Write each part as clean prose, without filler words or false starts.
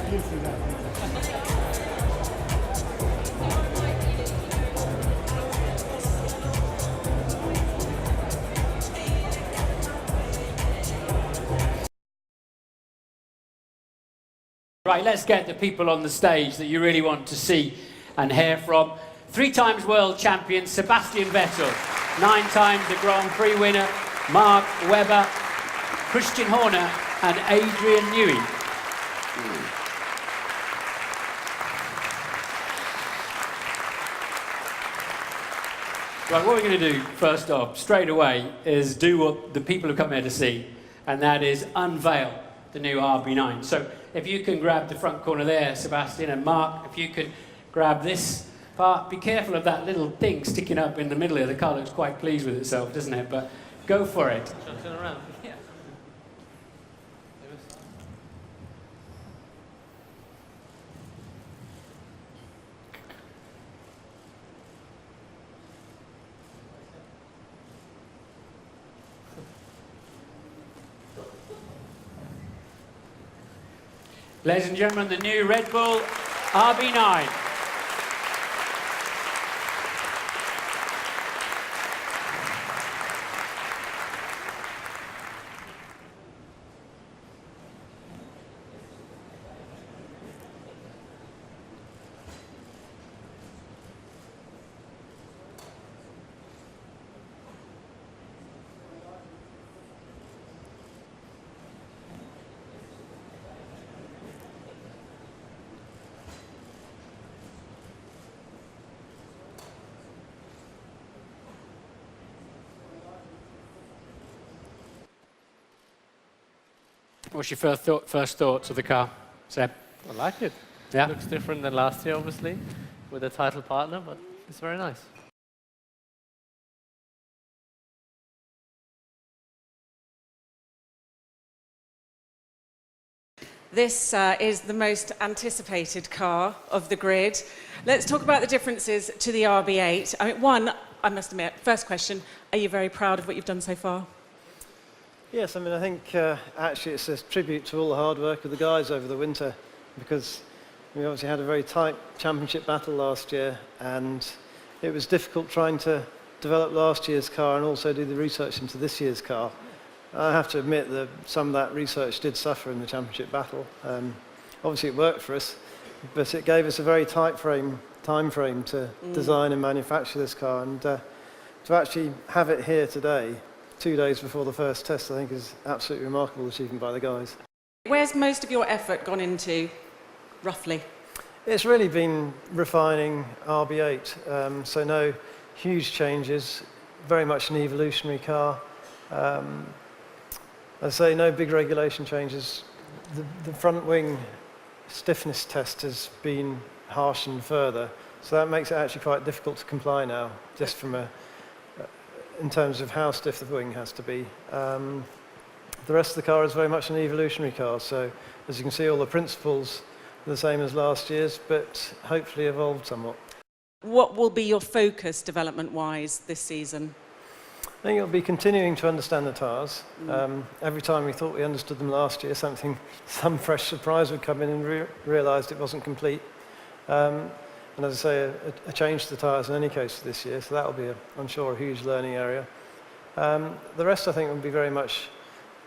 Right, let's get the people on the stage that you really want to see and hear from. 3 times world champion Sebastian Vettel, 9 times the Grand Prix winner Mark Webber, Christian Horner and Adrian Newey. Right, what we're going to do first off, straight away, is do what the people have come here to see, and that is unveil the new RB9. So if you can grab the front corner there, Sebastian, and Mark, if you could grab this part. Be careful of that little thing sticking up in the middle here. The car looks quite pleased with itself, doesn't it? But go for it. Turn around. Yeah. Ladies and gentlemen, the new Red Bull RB9. What's your first thoughts of the car, Seb? I like it. Yeah? Looks different than last year, obviously, with a title partner, but it's very nice. This is the most anticipated car of the grid. Let's talk about the differences to the RB8. I mean, one, I must admit, first question, are you very proud of what you've done so far? Yes, I mean, I think actually it's a tribute to all the hard work of the guys over the winter, because we obviously had a very tight championship battle last year, and it was difficult trying to develop last year's car and also do the research into this year's car. I have to admit that some of that research did suffer in the championship battle. Obviously it worked for us, but it gave us a very tight time frame to design and manufacture this car, and to actually have it here today, 2 days before the first test, I think is absolutely remarkable achievement by the guys. Where's most of your effort gone into, roughly? It's really been refining RB8, so no huge changes, very much an evolutionary car. I'd say no big regulation changes. The front wing stiffness test has been harshened further, so that makes it actually quite difficult to comply now, just from in terms of how stiff the wing has to be. The rest of the car is very much an evolutionary car, so as you can see, all the principles are the same as last year's, but hopefully evolved somewhat. What will be your focus development-wise this season? I think it'll be continuing to understand the tyres. Every time we thought we understood them last year, some fresh surprise would come in and realised it wasn't complete. And as I say, a change to the tyres in any case this year, so that'll be, I'm sure, a huge learning area. The rest, I think, will be very much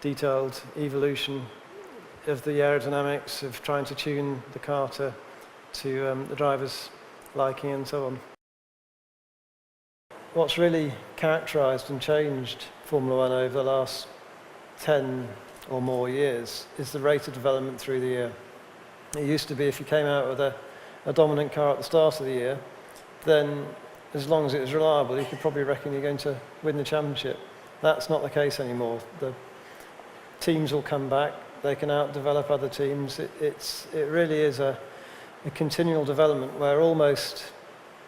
detailed evolution of the aerodynamics, of trying to tune the car to the driver's liking and so on. What's really characterised and changed Formula One over the last 10 or more years is the rate of development through the year. It used to be if you came out with a dominant car at the start of the year, then as long as it was reliable, you could probably reckon you're going to win the championship. That's not the case anymore. The teams will come back, they can out-develop other teams. It really is a continual development where almost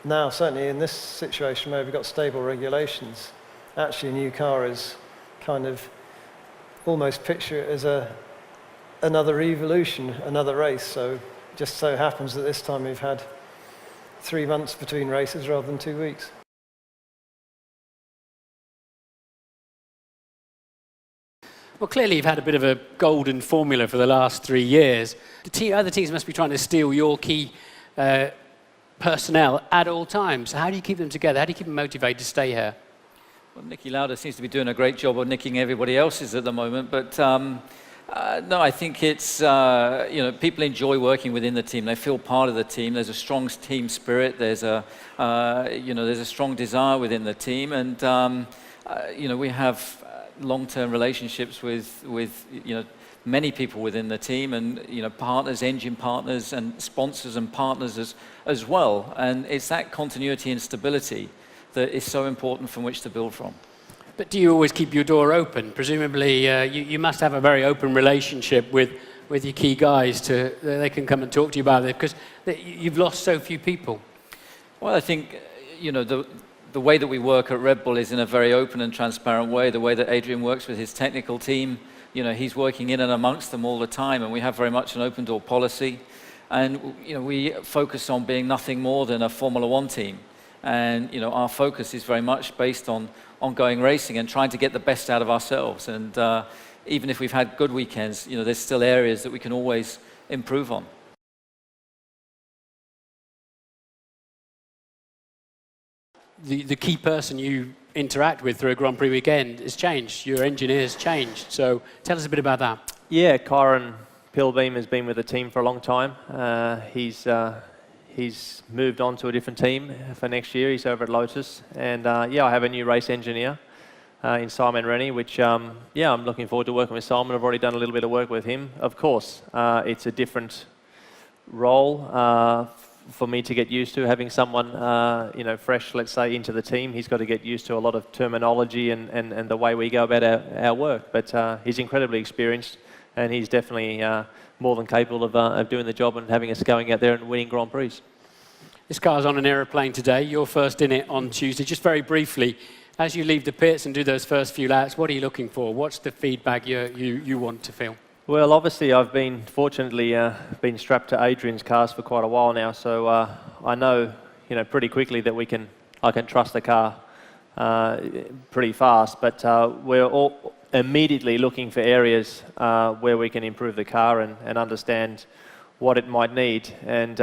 now, certainly in this situation where we've got stable regulations, actually a new car is kind of almost picture it as another evolution, another race. So just so happens that this time we've had 3 months between races rather than 2 weeks. Well, clearly you've had a bit of a golden formula for the last 3 years. Other teams must be trying to steal your key personnel at all times. How do you keep them together? How do you keep them motivated to stay here? Well, Nicky Lauda seems to be doing a great job of nicking everybody else's at the moment, but no, I think it's, people enjoy working within the team. They feel part of the team. There's a strong team spirit. There's there's a strong desire within the team, and we have long-term relationships with many people within the team, and partners, engine partners, and sponsors and partners as well. And it's that continuity and stability that is so important from which to build from. But do you always keep your door open? Presumably, you must have a very open relationship with your key guys. They can come and talk to you about it, because you've lost so few people. Well, I think the way that we work at Red Bull is in a very open and transparent way. The way that Adrian works with his technical team, he's working in and amongst them all the time, and we have very much an open door policy. And we focus on being nothing more than a Formula One team. And our focus is very much based on ongoing racing and trying to get the best out of ourselves. And even if we've had good weekends, there's still areas that we can always improve on. The key person you interact with through a Grand Prix weekend has changed. Your engineer's changed. So tell us a bit about that. Yeah, Kyron Pilbeam has been with the team for a long time. He's moved on to a different team for next year. He's over at Lotus. And I have a new race engineer in Simon Rennie, which, I'm looking forward to working with Simon. I've already done a little bit of work with him. Of course, it's a different role for me to get used to, having someone, fresh, let's say, into the team. He's got to get used to a lot of terminology and the way we go about our work. But he's incredibly experienced, and he's definitely more than capable of doing the job and having us going out there and winning Grand Prix. This car's on an aeroplane today. You're first in it on Tuesday. Just very briefly, as you leave the pits and do those first few laps, what are you looking for? What's the feedback you want to feel? Well, obviously, I've been fortunately been strapped to Adrian's cars for quite a while now, so I know pretty quickly that I can trust the car pretty fast. But we're all immediately looking for areas where we can improve the car and understand what it might need. And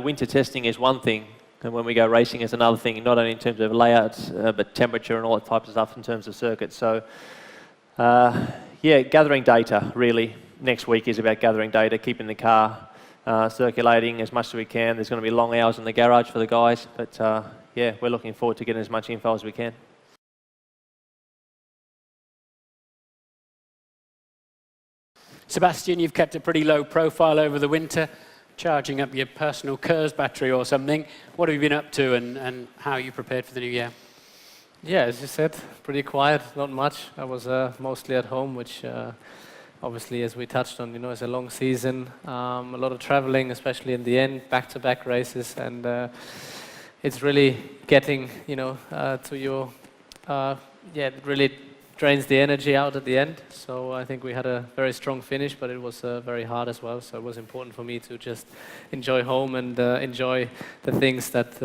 winter testing is one thing, and when we go racing is another thing. Not only in terms of layouts, but temperature and all that type of stuff in terms of circuits. So. Gathering data, really. Next week is about gathering data, keeping the car circulating as much as we can. There's going to be long hours in the garage for the guys, but we're looking forward to getting as much info as we can. Sebastian, you've kept a pretty low profile over the winter, charging up your personal KERS battery or something. What have you been up to, and how are you prepared for the new year? Yeah, as you said, pretty quiet, not much. I was mostly at home, which obviously, as we touched on, it's a long season, a lot of traveling, especially in the end, back-to-back races, and it's really getting, to your, it really drains the energy out at the end. So I think we had a very strong finish, but it was very hard as well. So it was important for me to just enjoy home and enjoy the things that,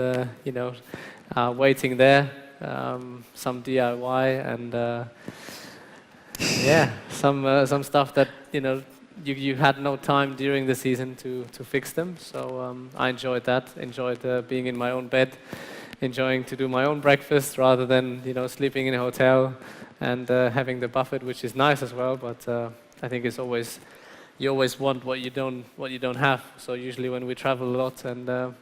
are waiting there. Some DIY and some stuff that you had no time during the season to fix them. So I enjoyed that. Enjoyed being in my own bed, enjoying to do my own breakfast rather than sleeping in a hotel and having the buffet, which is nice as well. But I think it's always you always want what you don't have. So usually when we travel a lot and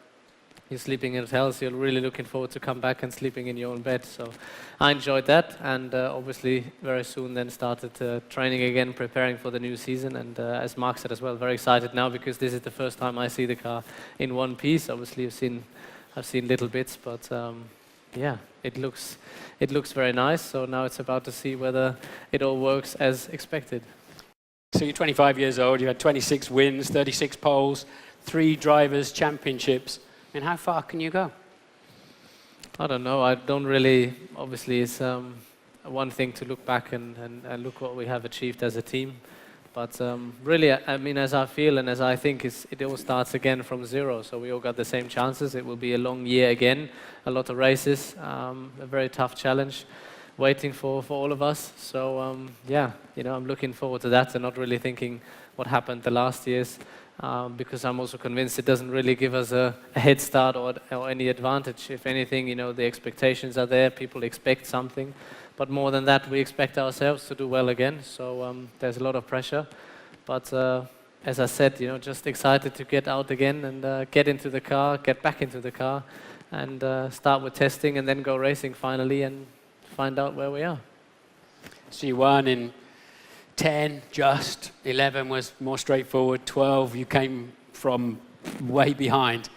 you're sleeping in hotels, you're really looking forward to come back and sleeping in your own bed. So I enjoyed that, and obviously very soon then started training again, preparing for the new season. And as Mark said as well, very excited now because this is the first time I see the car in one piece. Obviously I've seen little bits, but it looks very nice. So now it's about to see whether it all works as expected. So you're 25 years old, you had 26 wins, 36 poles, 3 drivers' championships. And how far can you go? I don't know. I don't really. Obviously, it's one thing to look back and look what we have achieved as a team. But really, I mean, as I feel and as I think, it all starts again from zero. So we all got the same chances. It will be a long year again, a lot of races, a very tough challenge. waiting for all of us. So yeah, I'm looking forward to that and not really thinking what happened the last years, because I'm also convinced it doesn't really give us a head start or any advantage. If anything, the expectations are there, people expect something, but more than that, we expect ourselves to do well again. So there's a lot of pressure, but as I said, just excited to get out again and get into the car, get back into the car, and start with testing and then go racing finally and find out where we are. So you won in 10, just 11 was more straightforward. 12, you came from way behind.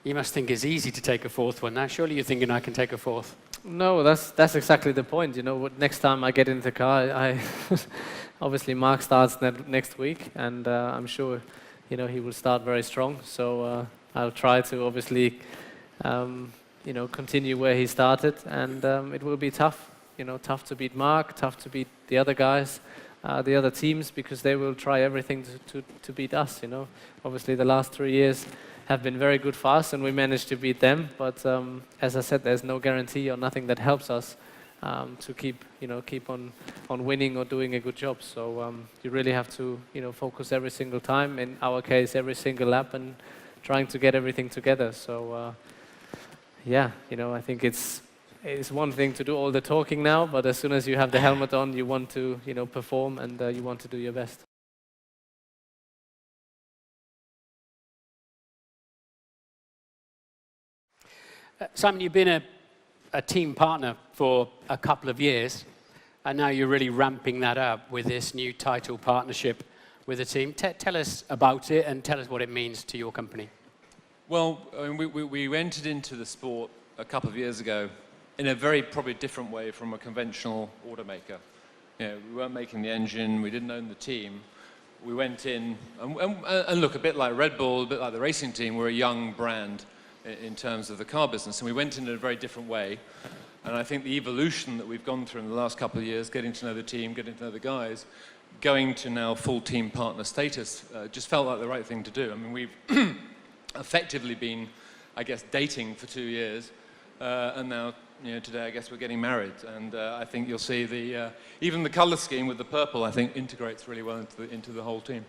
You must think it's easy to take a fourth one now. Surely you're thinking I can take a fourth. No, that's exactly the point. Next time I get into the car, I obviously Mark starts next week, and I'm sure he will start very strong. So I'll try to obviously continue where he started, and it will be tough. Tough to beat Mark, tough to beat the other guys, the other teams, because they will try everything to beat us. Obviously the last 3 years have been very good for us, and we managed to beat them. But as I said, there's no guarantee or nothing that helps us to keep on winning or doing a good job. So you really have to focus every single time. In our case, every single lap, and trying to get everything together. So yeah, I think it's one thing to do all the talking now, but as soon as you have the helmet on, you want to perform, and you want to do your best. Simon, you've been a team partner for a couple of years, and now you're really ramping that up with this new title partnership with the team. Tell us about it, and tell us what it means to your company. Well, we entered into the sport a couple of years ago in a very probably different way from a conventional automaker. We weren't making the engine, we didn't own the team. We went in, and look, a bit like RedBull, a bit like the racing team, we're a young brand in terms of the car business, and we went in a very different way. And I think the evolution that we've gone through in the last couple of years, getting to know the team, getting to know the guys, going to now full team partner status, just felt like the right thing to do. I mean, we've effectively been, I guess, dating for 2 years, and now, today I guess we're getting married. And I think you'll see even the color scheme with the purple, I think, integrates really well into the whole team.